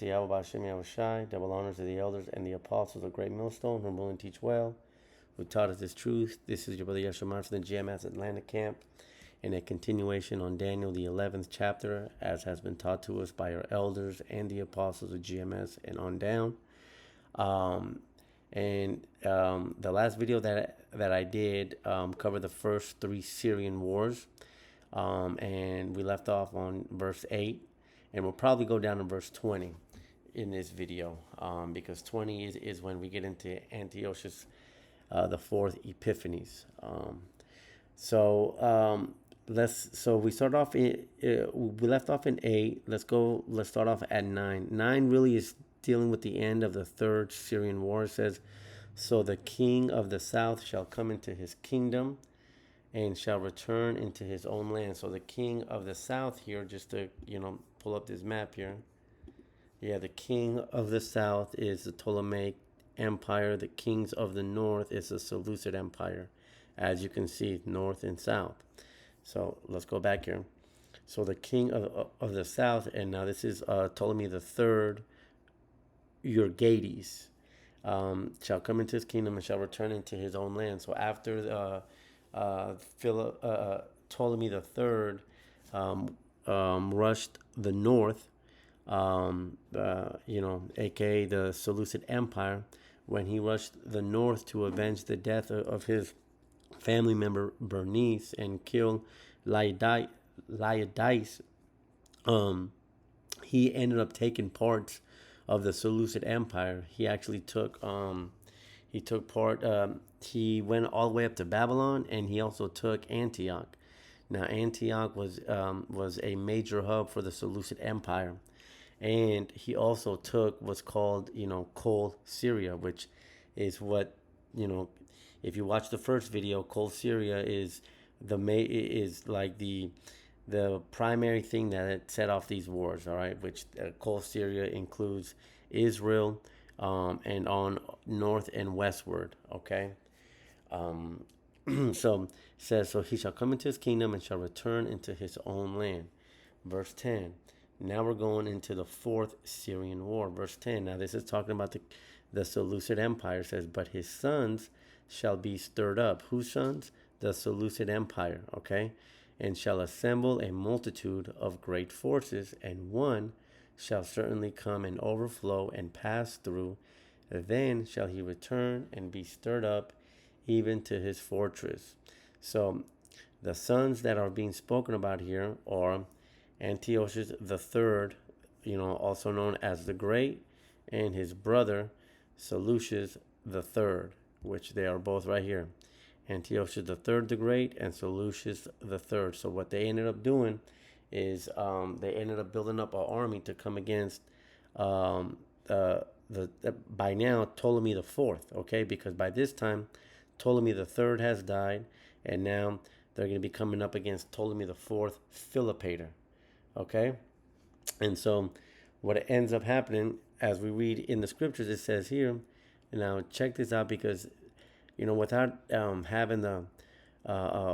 to Yahweh Bashem Yahushai. Double honors to the elders and the apostles of Great Millstone, who will and teach well, who taught us this truth. This is your brother Yeshua from the GMS Atlanta camp, in a continuation on Daniel, the 11th chapter, as has been taught to us by our elders and the apostles of GMS and on down. The last video that I did covered the first three Syrian wars, and we left off on verse 8, and we'll probably go down to verse 20 in this video, because 20 is when we get into Antiochus the fourth Epiphanes. So we start off we left off in 8. Let's start off at 9. 9 really is dealing with the end of the third Syrian war. It says, so the king of the south shall come into his kingdom and shall return into his own land. So the king of the south here, just to pull up this map here, the king of the south is the Ptolemaic Empire. The kings of the north is the Seleucid Empire, as you can see, north and south. So let's go back here. So the king of the south, and now this is Ptolemy the third Euergetes, shall come into his kingdom and shall return into his own land. So after Ptolemy the third rushed the north, aka the Seleucid Empire, when he rushed the north to avenge the death of his family member Bernice and kill Lydice, he ended up taking parts of the Seleucid Empire. He actually took part. He went all the way up to Babylon, and he also took Antioch. Now Antioch was a major hub for the Seleucid Empire, and he also took what's called Coal Syria, which is what if you watch the first video, Coal Syria is like the primary thing that set off these wars, all right, which Coal Syria includes Israel, and on north and westward, okay. So it says, so he shall come into his kingdom and shall return into his own land. Verse 10. Now we're going into the fourth Syrian war. Verse 10. Now this is talking about the Seleucid Empire. It says, but his sons shall be stirred up. Whose sons? The Seleucid Empire, okay? And shall assemble a multitude of great forces, and one shall certainly come and overflow and pass through. Then shall he return and be stirred up even to his fortress. So the sons that are being spoken about here are Antiochus the third, also known as the Great, and his brother Seleucus the third, which they are both right here. Antiochus the third the Great and Seleucus the third. So what they ended up doing is they ended up building up an army to come against by now Ptolemy the fourth, okay? Because by this time Ptolemy the third has died, and now they're going to be coming up against Ptolemy the fourth Philopator, okay? And so what ends up happening, as we read in the scriptures, it says here, now check this out, because without having the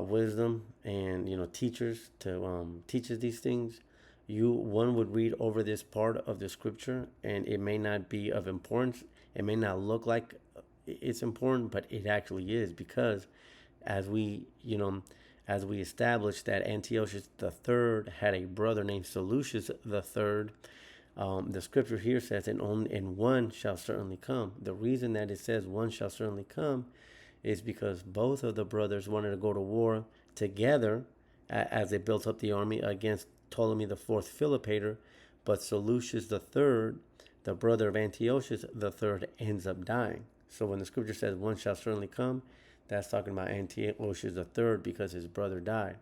wisdom and teachers to teach us these things, one would read over this part of the scripture and it may not be of importance. It may not look like it's important, but it actually is, because as we established that Antiochus the third had a brother named Seleucus the third. The scripture here says, and one shall certainly come. The reason that it says one shall certainly come is because both of the brothers wanted to go to war together as they built up the army against Ptolemy the fourth Philopator, but Seleucus the third, the brother of Antiochus the third, ends up dying. So when the scripture says one shall certainly come, that's talking about Antiochus the third, because his brother died.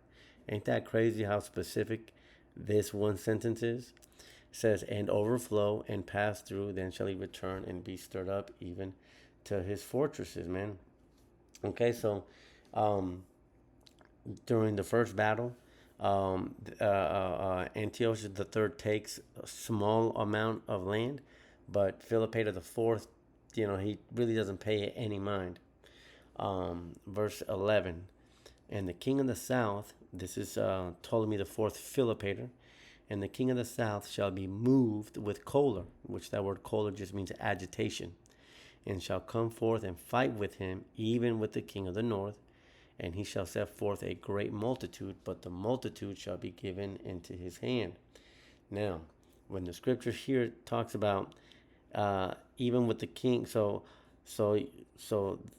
Ain't that crazy how specific this one sentence is? It says, and overflow and pass through, then shall he return and be stirred up even to his fortresses, man. Okay, so during the first battle, Antiochus the third takes a small amount of land, but Philopator the fourth, he really doesn't pay it any mind. Verse 11, and the king of the south, this is Ptolemy the fourth Philopator, And the king of the south shall be moved with choler, which that word choler just means agitation, and shall come forth and fight with him, even with the king of the north. And he shall set forth a great multitude, but the multitude shall be given into his hand. Now, when the scripture here talks about even with the king, so you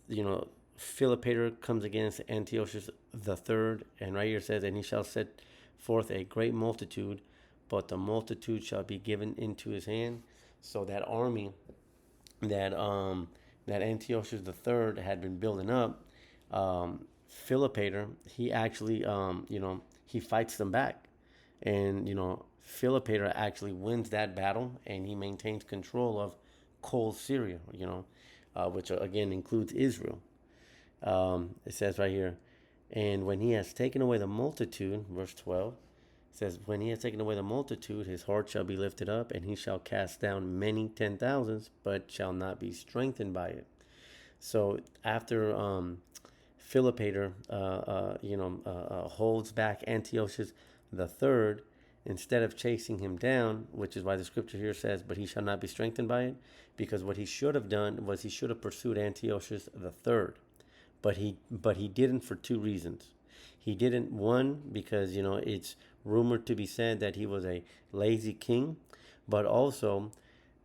know, Philopator comes against Antiochus the third, and right here it says, and he shall set forth a great multitude, but the multitude shall be given into his hand. So that army that that Antiochus the third had been building up, Philopator, he actually he fights them back, and Philopator actually wins that battle, and he maintains control of Col Syria, which again includes Israel. It says right here, and when he has taken away the multitude, verse 12, it says, when he has taken away the multitude, his heart shall be lifted up, and he shall cast down many 10,000s, but shall not be strengthened by it. So after Philopator, holds back Antiochus the third, instead of chasing him down, which is why the scripture here says, but he shall not be strengthened by it, because what he should have done was he should have pursued Antiochus the third, but he didn't for two reasons. He didn't, one, because it's rumored to be said that he was a lazy king, but also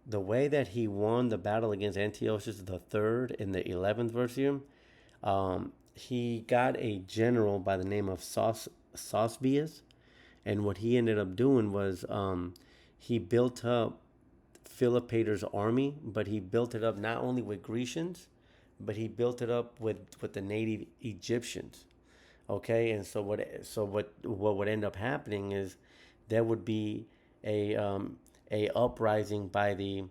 the way that he won the battle against Antiochus the third in the 11th verse here, he got a general by the name of Sosbius, and what he ended up doing was he built up Philopator's army, but he built it up not only with Grecians, but he built it up with the native Egyptians. Okay, and so what would end up happening is there would be a uprising by the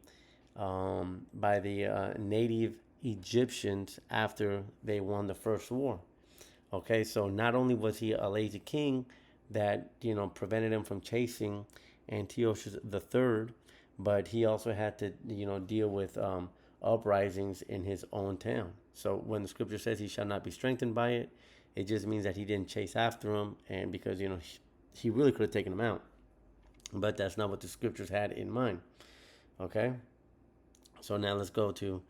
native Egyptians after they won the first war. Okay, so not only was he a lazy king that prevented him from chasing Antiochus the third, but he also had to deal with uprisings in his own town. So when the scripture says he shall not be strengthened by it, it just means that he didn't chase after him, and because he really could have taken him out, but that's not what the scriptures had in mind. Okay, so now let's go to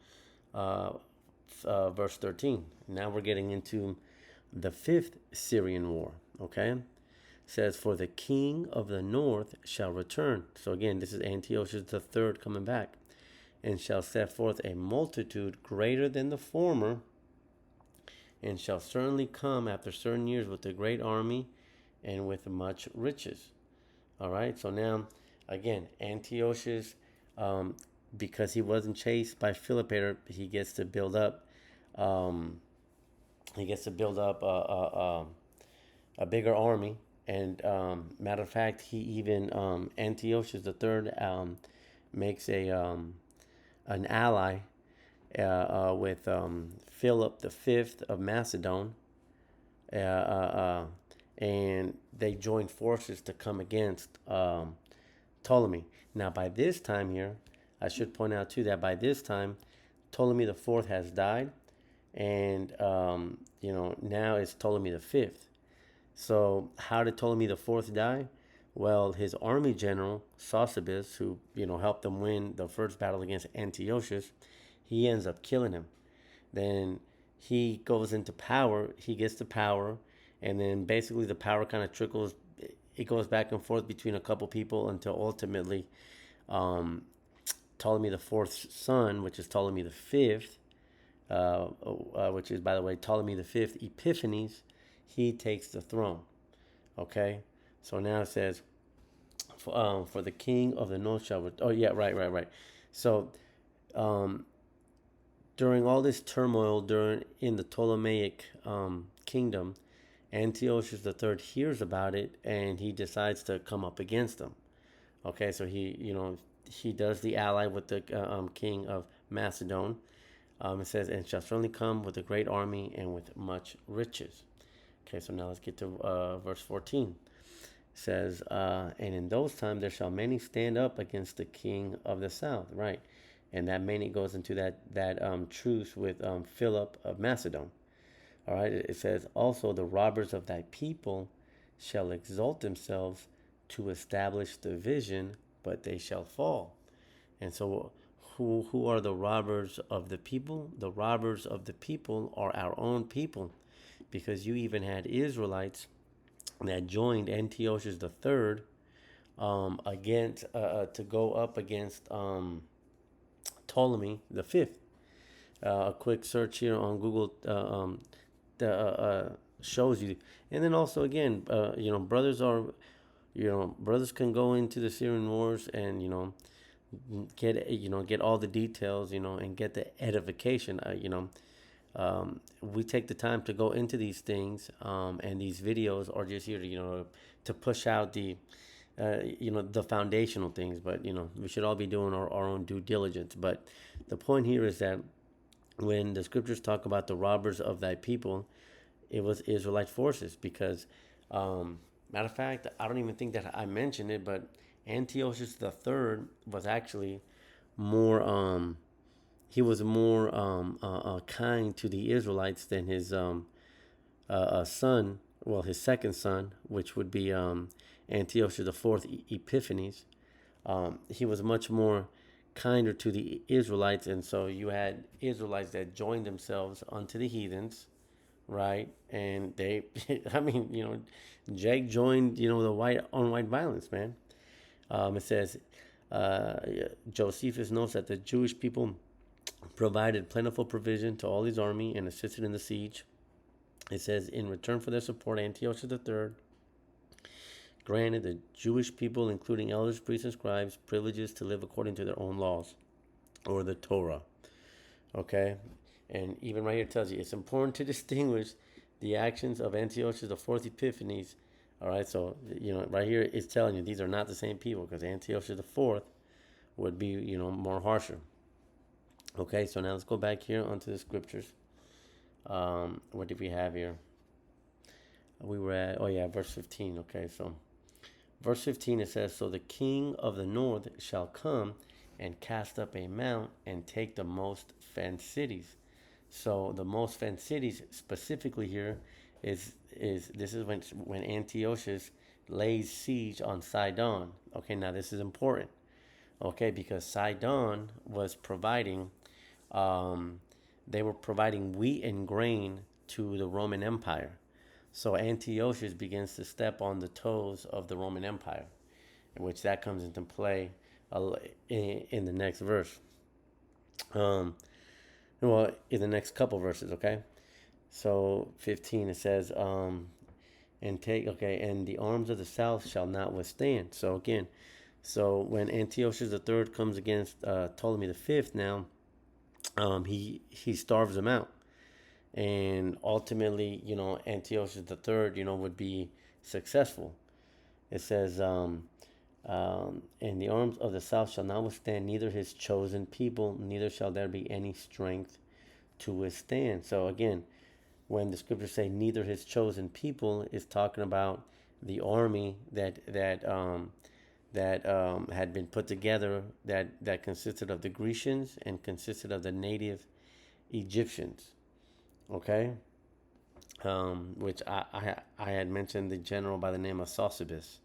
verse 13. Now we're getting into the fifth Syrian war. Okay, it says, for the king of the north shall return. So again, this is Antiochus the third coming back, and shall set forth a multitude greater than the former, and shall certainly come after certain years with a great army and with much riches. All right, so now again, Antiochus, because he wasn't chased by Philopator, he gets to build up a bigger army. And matter of fact, he even Antiochus the third makes an ally with Philip the fifth of Macedon, and they join forces to come against Ptolemy. Now, by this time here, I should point out too that by this time, Ptolemy the fourth has died, and now it's Ptolemy the fifth. So how did Ptolemy the fourth die? Well, his army general Sosibus, who helped them win the first battle against Antiochus, he ends up killing him. Then he goes into power. He gets the power, and then basically the power kind of trickles. It goes back and forth between a couple people until ultimately Ptolemy the fourth's son, which is Ptolemy the fifth, which is, by the way, Ptolemy the fifth Epiphanes, he takes the throne. Okay, so now it says, for the king of the north shall. Oh yeah, right. So, during all this turmoil in the Ptolemaic kingdom, Antiochus the third hears about it, and he decides to come up against them. Okay, so he does the ally with the king of Macedon. It says, and shall certainly come with a great army and with much riches. Okay, so now let's get to verse 14. It says, and in those times there shall many stand up against the king of the south. Right, and that many goes into that truce with Philip of Macedon. All right, it says, also the robbers of thy people shall exalt themselves to establish the vision, but they shall fall. And so, who are the robbers of the people? The robbers of the people are our own people, because you even had Israelites that joined Antiochus the third against to go up against Ptolemy the fifth. A quick search here on Google shows you, and then also again, brothers are, brothers can go into the Syrian wars and get all the details, and get the edification. We take the time to go into these things, and these videos are just here to to push out the foundational things. But we should all be doing our own due diligence. But the point here is that when the scriptures talk about the robbers of thy people, it was Israelite forces, because matter of fact, I don't even think that I mentioned it, but Antiochus the third was actually more he was more kind to the Israelites than his son, well, his second son, which would be Antiochus the fourth Epiphanes. He was much more kinder to the Israelites, and so you had Israelites that joined themselves unto the heathens, right? And they, I mean, Jake joined, the white on white violence, man. It says, Josephus notes that the Jewish people provided plentiful provision to all his army and assisted in the siege. It says, in return for their support, Antiochus III granted the Jewish people, including elders, priests, and scribes, privileges to live according to their own laws, or the Torah. Okay? And even right here it tells you, it's important to distinguish the actions of Antiochus the fourth Epiphanes. All right, so, right here it's telling you these are not the same people, because Antiochus the fourth would be, more harsher. Okay, so now let's go back here onto the scriptures. What did we have here? We were at, verse 15. Okay, so verse 15, it says, so the king of the north shall come and cast up a mount and take the most fenced cities. So the most fenced cities specifically here is when Antiochus lays siege on Sidon. Okay, now this is important. Okay, because Sidon was providing, they were providing wheat and grain to the Roman Empire. So Antiochus begins to step on the toes of the Roman Empire, in which that comes into play in the next verse. In the next couple verses, okay? So 15, it says, and the arms of the south shall not withstand. So again, when Antiochus III comes against Ptolemy V, now he starves them out. And ultimately, Antiochus III, would be successful. It says, and the arms of the south shall not withstand, neither his chosen people, neither shall there be any strength to withstand. So again, when the scriptures say neither his chosen people, is talking about the army that had been put together, that consisted of the Grecians and consisted of the native Egyptians. Okay, which I had mentioned the general by the name of Sosibus.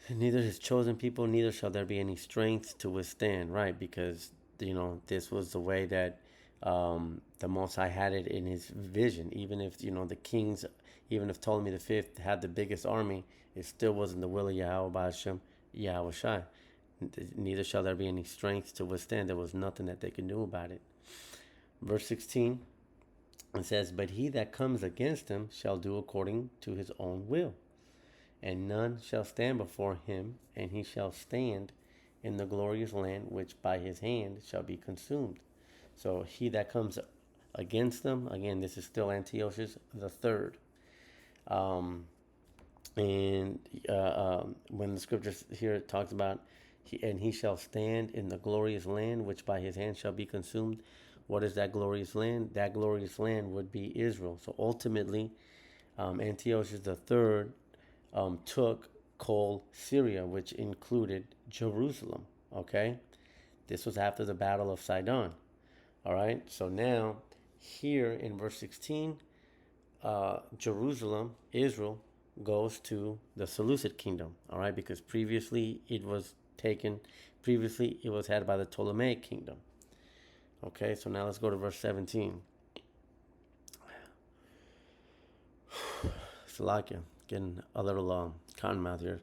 Neither his chosen people, neither shall there be any strength to withstand. Right, because this was the way that the Most High had it in His vision. Even if the kings, even if Ptolemy V had the biggest army, it still wasn't the will of Yahweh Ba'ashem Yahweh Shai. Neither shall there be any strength to withstand. There was nothing that they could do about it. Verse 16, it says, but he that comes against him shall do according to his own will, and none shall stand before him, and he shall stand in the glorious land which by his hand shall be consumed. So he that comes against them, again, this is still Antiochus the third. When the scriptures here it talks about, he shall stand in the glorious land which by his hand shall be consumed. What is that glorious land? That glorious land would be Israel. So ultimately, Antiochus III took Syria, which included Jerusalem. Okay, this was after the Battle of Sidon. All right, so now here in verse 16, Jerusalem, Israel, goes to the Seleucid kingdom. All right, because previously it was had by the Ptolemaic kingdom. Okay, so now let's go to verse 17. Salakia, getting a little cotton mouth here.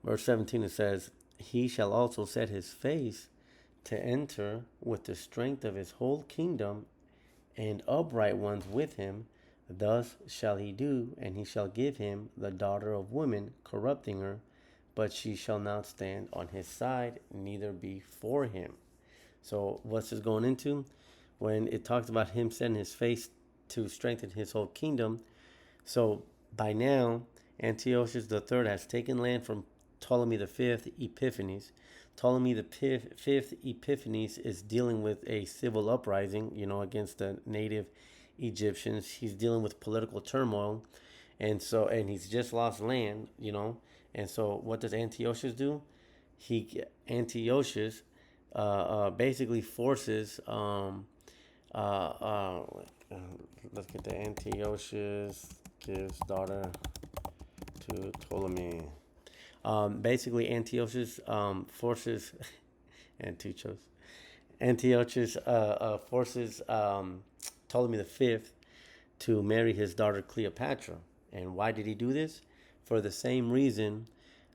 Verse 17, it says, He shall also set his face to enter with the strength of his whole kingdom, and upright ones with him. Thus shall he do, and he shall give him the daughter of women, corrupting her, but she shall not stand on his side, neither be for him. So what's this going into? When it talks about him setting his face to strengthen his whole kingdom. So by now, Antiochus III has taken land from Ptolemy V Epiphanes. Ptolemy V Epiphanes is dealing with a civil uprising, against the native Egyptians. He's dealing with political turmoil, and he's just lost land. And so what does Antiochus do? Antiochus basically forces. Let's get the Antiochus gives daughter to Ptolemy. Basically, Antiochus forces Antiochus forces Ptolemy V to marry his daughter Cleopatra. And why did he do this? For the same reason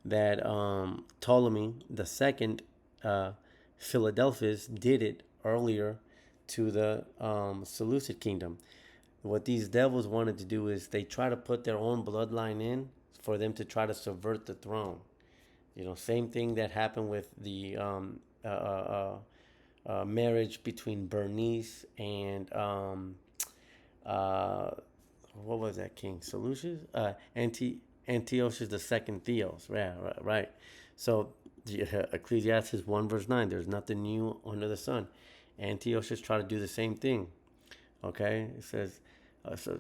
that Ptolemy II Philadelphus did it earlier to the Seleucid kingdom. What these devils wanted to do is they try to put their own bloodline in for them to try to subvert the throne. Same thing that happened with the marriage between Bernice and what was that king? Seleucus? Antiochus II Theos. Yeah, right. So Ecclesiastes 1 verse 9, there's nothing new under the sun. Antiochus tried to do the same thing. Okay, it says,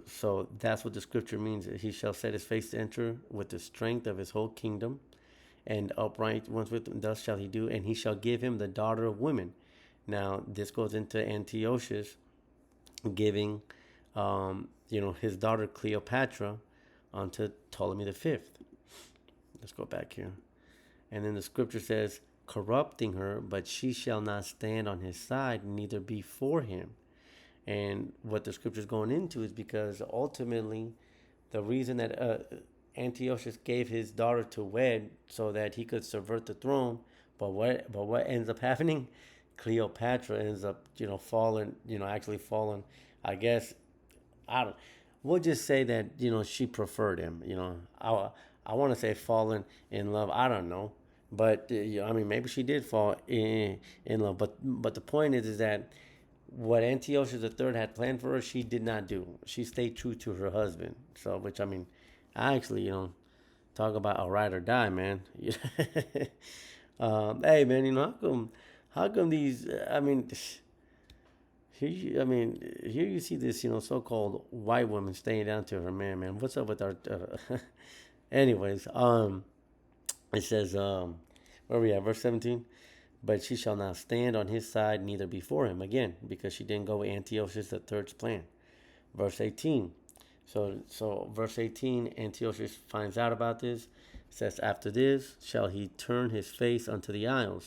so that's what the scripture means. He shall set his face to enter with the strength of his whole kingdom, and upright ones with him, thus shall he do, and he shall give him the daughter of women. Now, this goes into Antiochus giving, his daughter Cleopatra unto Ptolemy V. Let's go back here. And then the scripture says, corrupting her, but she shall not stand on his side, neither be for him. And what the scripture is going into is because ultimately the reason that Antiochus gave his daughter to wed so that he could subvert the throne, but what ends up happening? Cleopatra ends up, actually falling. I guess we'll just say that she preferred him. I want to say fallen in love. I don't know, but maybe she did fall in love. But the point is that what Antiochus III had planned for her, she did not do. She stayed true to her husband. So, which I actually, talk about a ride or die, man. Hey, man, how come these? Here you see this, so-called white woman staying down to her man. Man, what's up with our? Anyways, it says, where we at? Verse 17. But she shall not stand on his side, neither before him. Again, because she didn't go with Antiochus III's plan. Verse 18. So verse 18, Antiochus finds out about this. It says, after this shall he turn his face unto the isles.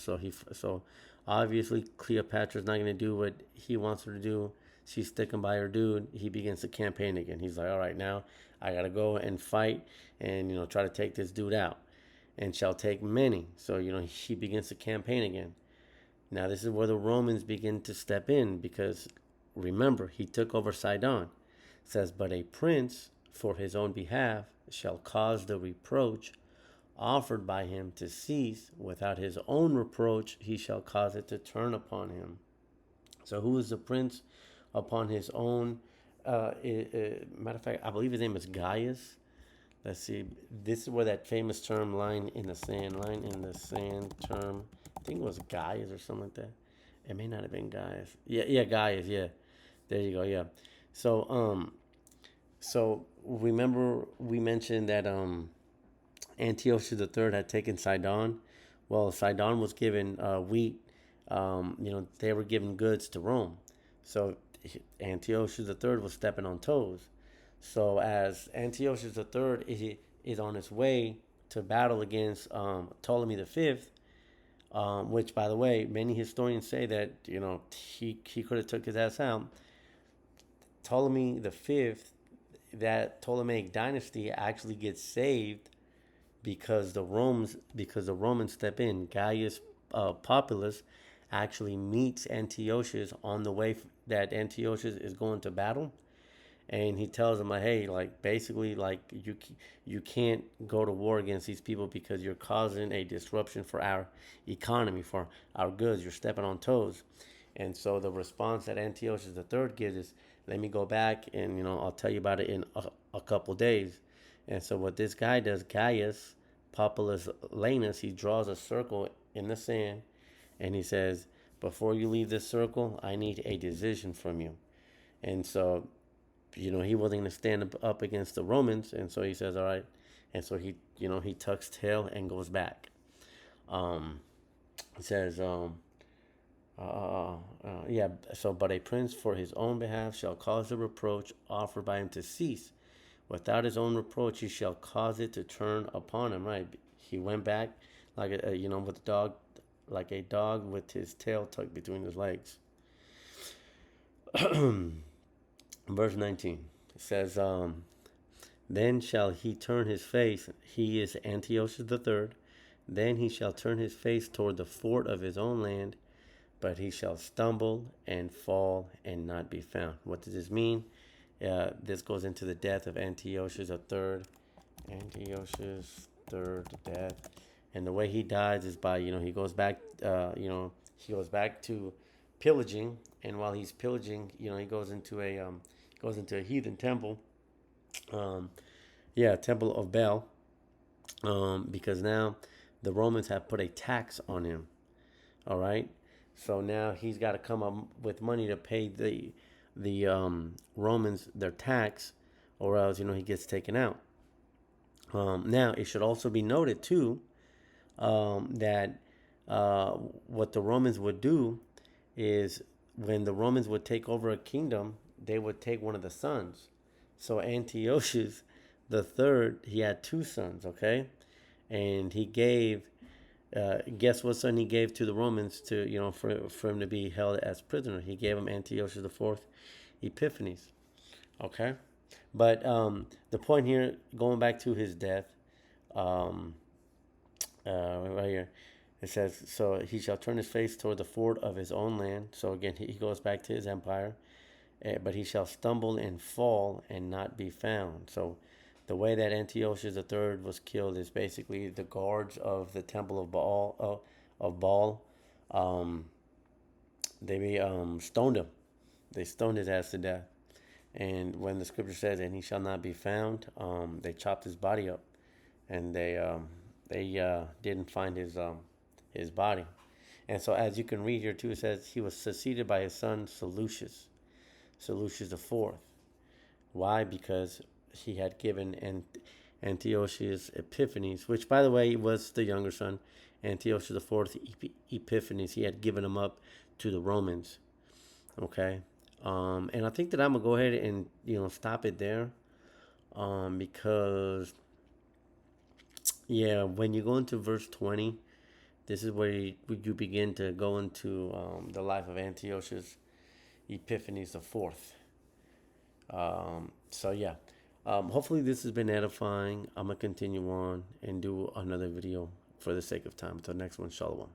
So obviously Cleopatra's not going to do what he wants her to do. She's sticking by her dude. He begins to campaign again. He's like, all right, now I got to go and fight and, try to take this dude out. And shall take many. So, he begins to campaign again. Now, this is where the Romans begin to step in because, remember, he took over Sidon. It says, but a prince for his own behalf shall cause the reproach offered by him to cease. Without his own reproach, he shall cause it to turn upon him. So, who is the prince upon his own? Matter of fact, I believe his name is Gaius. Let's see. This is where that famous term line in the sand term, I think it was Gaius or something like that. It may not have been Gaius. Yeah, Gaius, yeah. There you go, yeah. So remember we mentioned that Antiochus III had taken Sidon. Well, Sidon was given wheat. They were giving goods to Rome. So Antiochus III was stepping on toes. So as Antiochus III is on its way to battle against Ptolemy the Fifth, which, by the way, many historians say that he could have took his ass out. Ptolemy the Fifth, that Ptolemaic dynasty actually gets saved because the Romans step in. Gaius Populus actually meets Antiochus on the way that Antiochus is going to battle, and he tells him like, hey, like basically like you can't go to war against these people because you're causing a disruption for our economy, for our goods. You're stepping on toes. And so the response that Antiochus III gives is, let me go back and I'll tell you about it in a couple days. And so what this guy does, Gaius Populus Lanus, he draws a circle in the sand, and he says, before you leave this circle, I need a decision from you. And so he wasn't going to stand up against the Romans, and so he says, all right. And so he tucks tail and goes back. It says, yeah, so, but a prince for his own behalf shall cause the reproach offered by him to cease. Without his own reproach, he shall cause it to turn upon him. Right? He went back like with a dog, like a dog with his tail tucked between his legs. Verse 19, it says, then shall he turn his face, he is Antiochus III, then he shall turn his face toward the fort of his own land, but he shall stumble and fall and not be found. What does this mean? This goes into the death of Antiochus III. Antiochus III, death. And the way he dies is by, he goes back, he goes back to pillaging. And while he's pillaging, he goes into a heathen temple. Temple of Baal. Because now the Romans have put a tax on him. All right. So now he's got to come up with money to pay the Romans their tax, or else he gets taken out. Now it should also be noted too that what the Romans would do is when the Romans would take over a kingdom, they would take one of the sons. So Antiochus the third, he had two sons, okay, and he gave. Guess what son he gave to the Romans to for him to be held as prisoner? He gave him Antiochus IV Epiphanes. Okay, but the point here, going back to his death, right here, it says, so he shall turn his face toward the fort of his own land. So again, he goes back to his empire, but he shall stumble and fall and not be found. So the way that Antiochus III was killed is basically the guards of the temple of Baal. They stoned him. They stoned his ass to death. And when the scripture says, "And he shall not be found," they chopped his body up, and they didn't find his body. And so, as you can read here too, it says he was succeeded by his son Seleucus IV. Why? Because he had given Antiochus Epiphanes, which, by the way, was the younger son, Antiochus IV Epiphanes. He had given him up to the Romans. Okay, and I think that I'm gonna go ahead and stop it there, because when you go into verse 20, this is where you begin to go into the life of Antiochus Epiphanes IV. Hopefully this has been edifying. I'm going to continue on and do another video for the sake of time. Until next one, shalom.